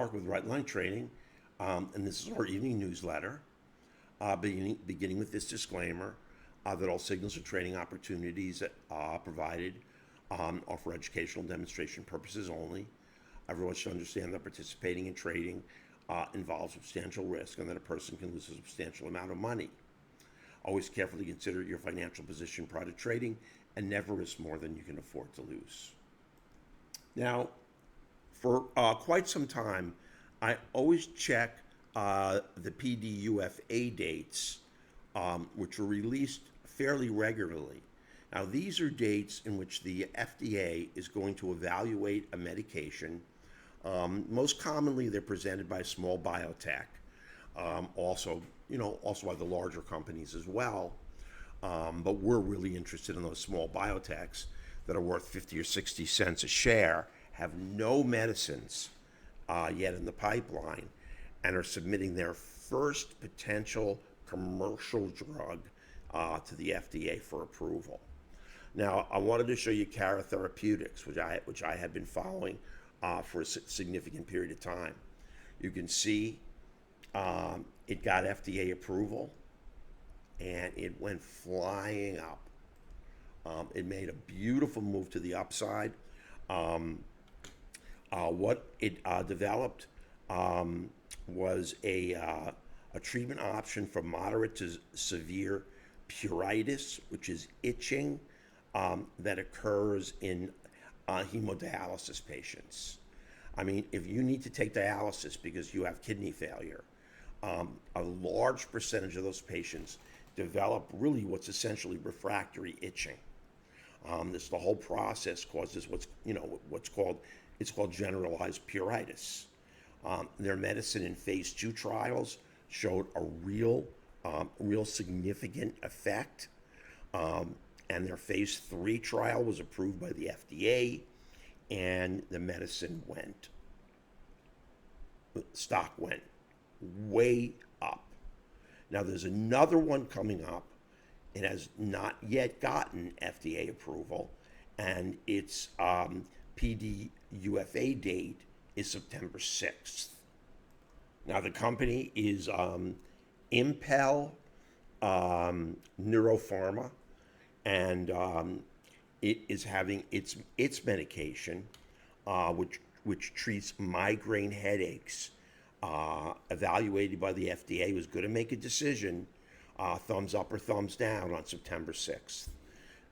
Clark with Right Line Trading, and this is our evening newsletter. Beginning with this disclaimer that all signals or trading opportunities provided are for educational demonstration purposes only. Everyone should understand that participating in trading involves substantial risk and that a person can lose a substantial amount of money. Always carefully consider your financial position prior to trading and never risk more than you can afford to lose. Now, for quite some time, I always check the PDUFA dates, which are released fairly regularly. Now, these are dates in which the FDA is going to evaluate a medication. Most commonly, they're presented by small biotech, also by the larger companies as well. But we're really interested in those small biotechs that are worth 50 or 60 cents a share, have no medicines yet in the pipeline, and are submitting their first potential commercial drug to the FDA for approval. Now, I wanted to show you Cara Therapeutics, which I had been following for a significant period of time. You can see it got FDA approval, and it went flying up. It made a beautiful move to the upside. What it developed was a treatment option for moderate to severe pruritus, which is itching that occurs in hemodialysis patients. I mean, if you need to take dialysis because you have kidney failure, a large percentage of those patients develop really what's essentially refractory itching. The whole process causes what's called generalized pruritus. Their medicine in phase 2 trials showed a real significant effect, and their phase 3 trial was approved by the FDA, and the stock went way up. Now there's another one coming up. It has not yet gotten FDA approval, and its PDUFA date is September 6th. Now the company is Impel Neuropharma, and it is having its medication, which treats migraine headaches, evaluated by the FDA. It was going to make a decision, thumbs up or thumbs down, on September 6th.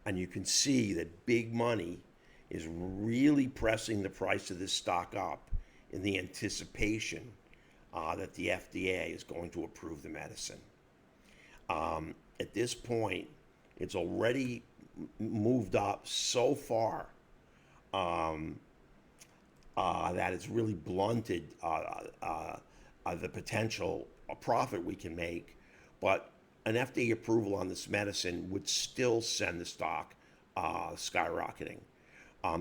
And you can see that big money is really pressing the price of this stock up in the anticipation that the FDA is going to approve the medicine. At this point, it's already moved up so far that it's really blunted the potential profit we can make. But an FDA approval on this medicine would still send the stock skyrocketing.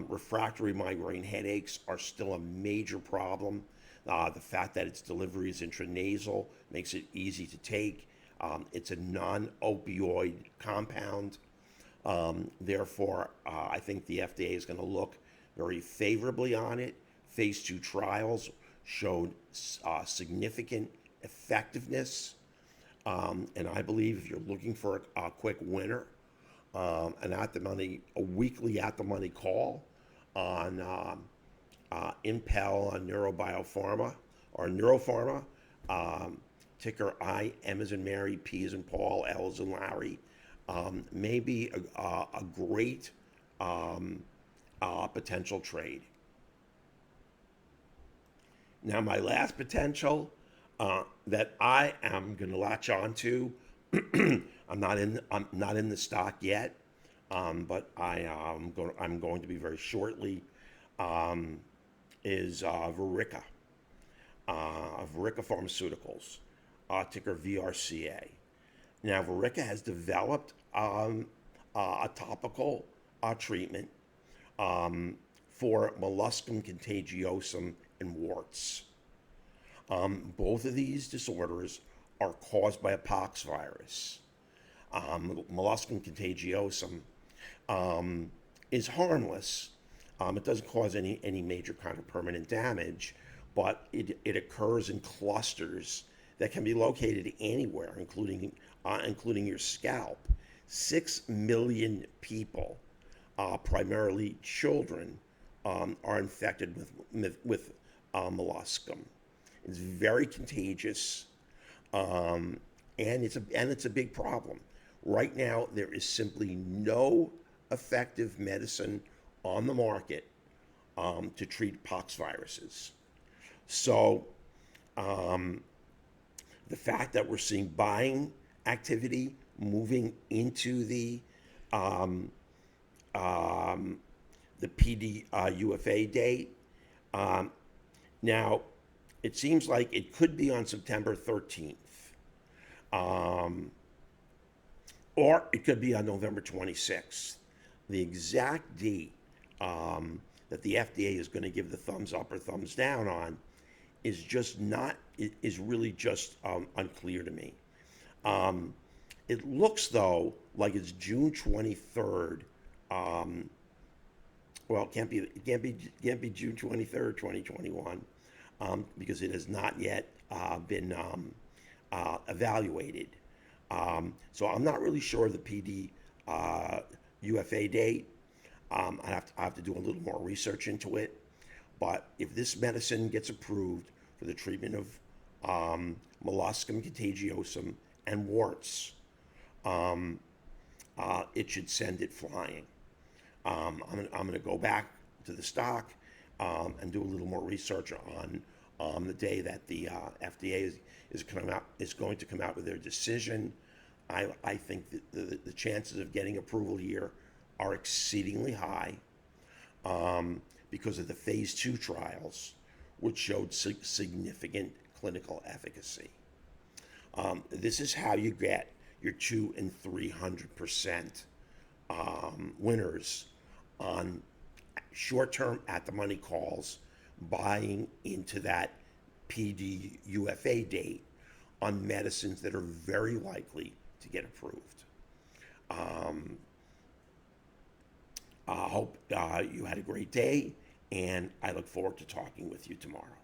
Refractory migraine headaches are still a major problem. The fact that its delivery is intranasal makes it easy to take. It's a non-opioid compound. Therefore, I think the FDA is going to look very favorably on it. Phase 2 trials showed significant effectiveness. And I believe if you're looking for a quick winner, a weekly at-the-money call on Impel on Neuropharma, ticker I, M as in Mary, P as in Paul, L as in Larry, may be a great potential trade. Now, my last potential that I am going to latch on to, I'm not in the stock yet, but I'm going to be very shortly, is Verrica Pharmaceuticals, ticker VRCA. Now, Verrica has developed a topical treatment for molluscum contagiosum and warts. Both of these disorders are caused by a pox virus. Molluscum contagiosum is harmless. It doesn't cause any major kind of permanent damage, but it occurs in clusters that can be located anywhere, including your scalp. 6 million people, primarily children, are infected with molluscum. It's very contagious, and it's a big problem. Right now, there is simply no effective medicine on the market to treat pox viruses. So, the fact that we're seeing buying activity moving into um, um, the PD UFA date. Um, Now, it seems like it could be on September 13th, um, or it could be on November 26th. The exact date that the FDA is going to give the thumbs up or thumbs down on is really just unclear to me. Um, it looks though like it's June 23rd. Um, well, it can't be June 23rd, 2021, because it has not yet been evaluated. So I'm not really sure the PD UFA date. I have to do a little more research into it. But if this medicine gets approved for the treatment of molluscum contagiosum and warts, it should send it flying. I'm going to go back to the stock and do a little more research on the day that the FDA is going to come out with their decision. I think that the chances of getting approval here are exceedingly high because of the phase 2 trials, which showed significant clinical efficacy. This is how you get your 200 and 300% winners on short-term at-the-money calls, buying into that PD UFA date on medicines that are very likely to get approved. I hope you had a great day, and I look forward to talking with you tomorrow.